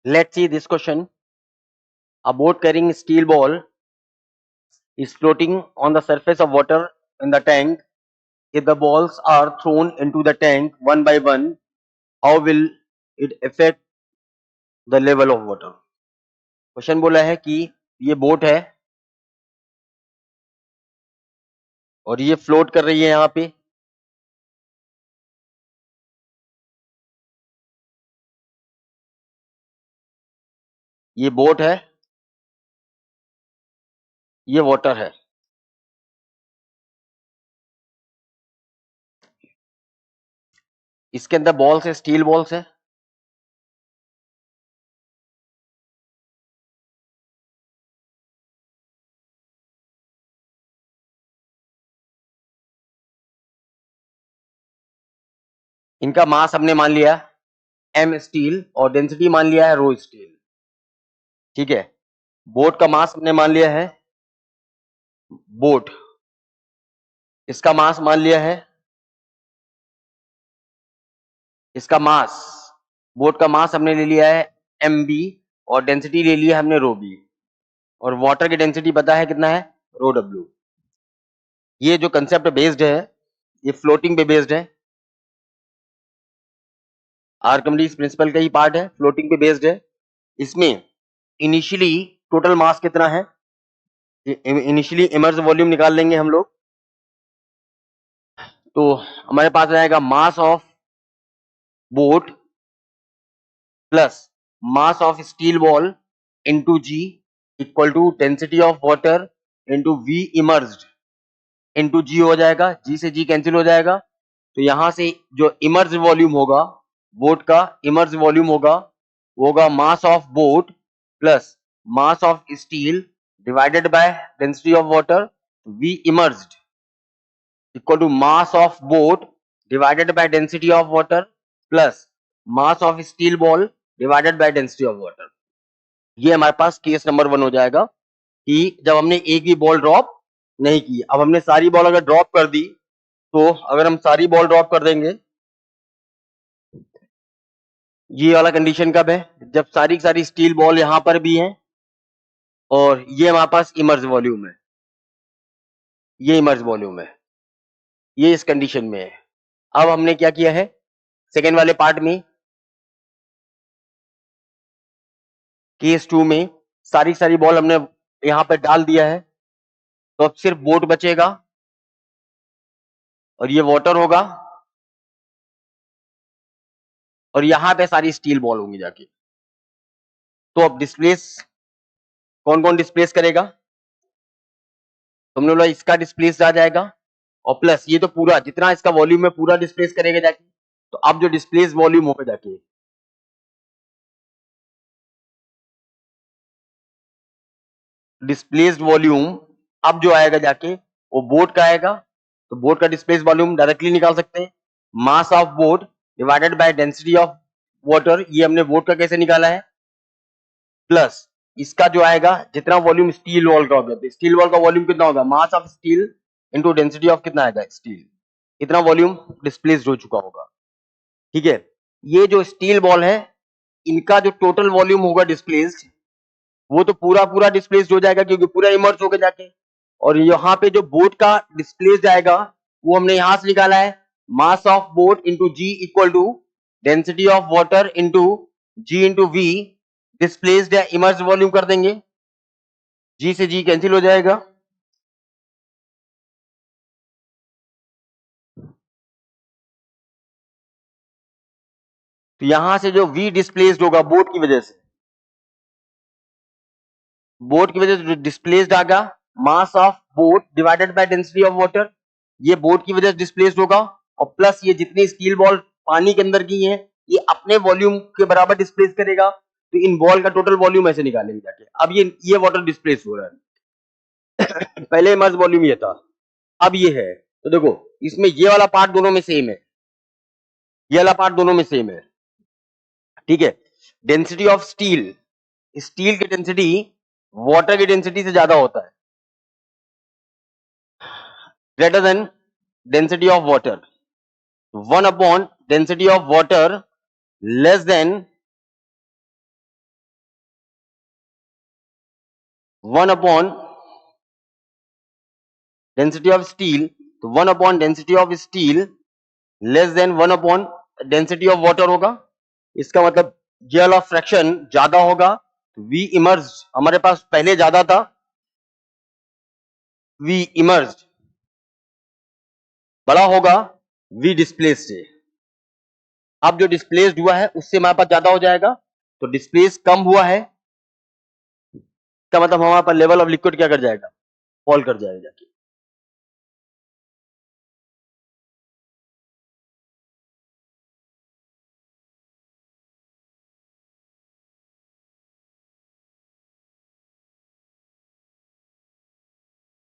Let's see this question. A boat carrying a steel ball is floating on the surface of water in the tank. If the balls are thrown into the tank one by one, how will it affect the level of water? Question बोला है कि ये boat है और ये float कर रही है यहाँ पे, ये बोट है, ये वाटर है। इसके अंदर बॉल्स है, स्टील बॉल्स है। इनका मास हमने मान लिया एम स्टील और डेंसिटी मान लिया है रो स्टील। ठीक है, बोट का मास हमने मान लिया है बोट, इसका मास मान लिया है, इसका मास, बोट का मास हमने ले लिया है एम बी और डेंसिटी ले लिया हमने रो बी, और वाटर की डेंसिटी पता है कितना है रो डब्ल्यू। ये जो कंसेप्ट बेस्ड है ये फ्लोटिंग पे बेस्ड है, आर्किमिडीज प्रिंसिपल का ही पार्ट है, फ्लोटिंग पे बेस्ड है। इसमें इनिशियली टोटल मास कितना है, इनिशियली इमर्स वॉल्यूम निकाल लेंगे हम लोग, तो हमारे पास आएगा mass of boat plus mass of steel ball into g equal to density of water into V immersed into g हो जाएगा, जी से जी कैंसिल हो जाएगा। तो यहां से जो इमर्ज वॉल्यूम होगा बोट का, इमर्ज वॉल्यूम होगा वो होगा mass of boat plus mass of steel divided by density of water, V immersed equal to mass of boat divided by density of water plus mass of steel ball divided by density of water. ये हमारे पास case number 1 हो जाएगा कि जब हमने एक भी ball drop नहीं की। अब हमने सारी बॉल अगर ड्रॉप कर दी, तो अगर हम सारी बॉल ड्रॉप कर देंगे, ये वाला कंडीशन कब है, जब सारी की सारी स्टील बॉल यहां पर भी है और ये हमारे पास इमर्ज वॉल्यूम है, ये इमर्ज वॉल्यूम है, ये इस कंडीशन में है। अब हमने क्या किया है सेकेंड वाले पार्ट में, केस 2 में सारी सारी बॉल हमने यहां पर डाल दिया है, तो अब सिर्फ बोट बचेगा और ये वाटर होगा और यहां पे सारी स्टील बॉल होंगी जाके। तो अब डिस्प्लेस कौन कौन डिस्प्लेस करेगा, तो हमने बोला इसका डिस्प्लेस आ जाएगा और प्लस ये तो पूरा जितना इसका वॉल्यूम है पूरा डिस्प्लेस करेगा जाके। तो अब जो डिस्प्लेस वॉल्यूम होगा जाके, डिस्प्लेस्ड वॉल्यूम अब जो आएगा जाके वो बोट का आएगा। तो बोट का डिस्प्लेस वॉल्यूम डायरेक्टली निकाल सकते हैं, मास of boat divided by density of water, ये हमने बोट का कैसे निकाला है, प्लस इसका जो आएगा जितना वॉल्यूम स्टील वॉल का होगा, स्टील वॉल का वॉल्यूम कितना होगा, mass of steel into density of कितना आएगा स्टील, इतना वॉल्यूम डिस्प्लेस्ड हो चुका होगा। ठीक है, ये जो स्टील बॉल है इनका जो टोटल वॉल्यूम होगा डिस्प्लेस्ड, वो तो पूरा पूरा डिस्प्लेस्ड हो जाएगा क्योंकि पूरा इमर्ज होकर जाके। और यहाँ पे जो बोट का डिस्प्लेस्ड आएगा वो हमने यहां से निकाला है, mass of boat into g equal to density of water into g into V, displaced है इमर्ज वॉल्यूम कर देंगे, जी से जी कैंसिल हो जाएगा। तो यहां से जो वी डिस्प्लेस्ड होगा बोट की वजह से, बोट की वजह से डिस्प्लेस्ड आएगा mass of boat divided by density of water, ये बोट की वजह से डिस्प्लेस्ड होगा और प्लस ये जितनी स्टील बॉल पानी के अंदर की है ये अपने वॉल्यूम के बराबर डिस्प्लेस करेगा। तो इन बॉल का टोटल वॉल्यूम ऐसे निकालेंगे जाके। अब ये वाटर डिस्प्लेस हो रहा है पहले इमर्ज वॉल्यूम ये था, अब ये है। तो देखो इसमें ये वाला पार्ट दोनों में सेम है, ये वाला पार्ट दोनों में सेम है। ठीक है, डेंसिटी ऑफ स्टील, स्टील की डेंसिटी वाटर की डेंसिटी से ज्यादा होता है, greater than density of water, 1 upon density of water less than 1 upon density of steel, तो 1 upon density of steel less than 1 upon density of water होगा। इसका मतलब जीएल ऑफ फ्रैक्शन ज्यादा होगा, तो वी इमर्ज हमारे पास पहले ज्यादा था, वी इमर्ज बड़ा होगा, वी डिस्प्लेस्ड है। अब जो डिस्प्लेस्ड हुआ है उससे हमारे पास ज्यादा हो जाएगा, तो डिस्प्लेस कम हुआ है, इसका मतलब हमारे पास लेवल ऑफ लिक्विड क्या कर जाएगा, फॉल कर जाएगा जाके।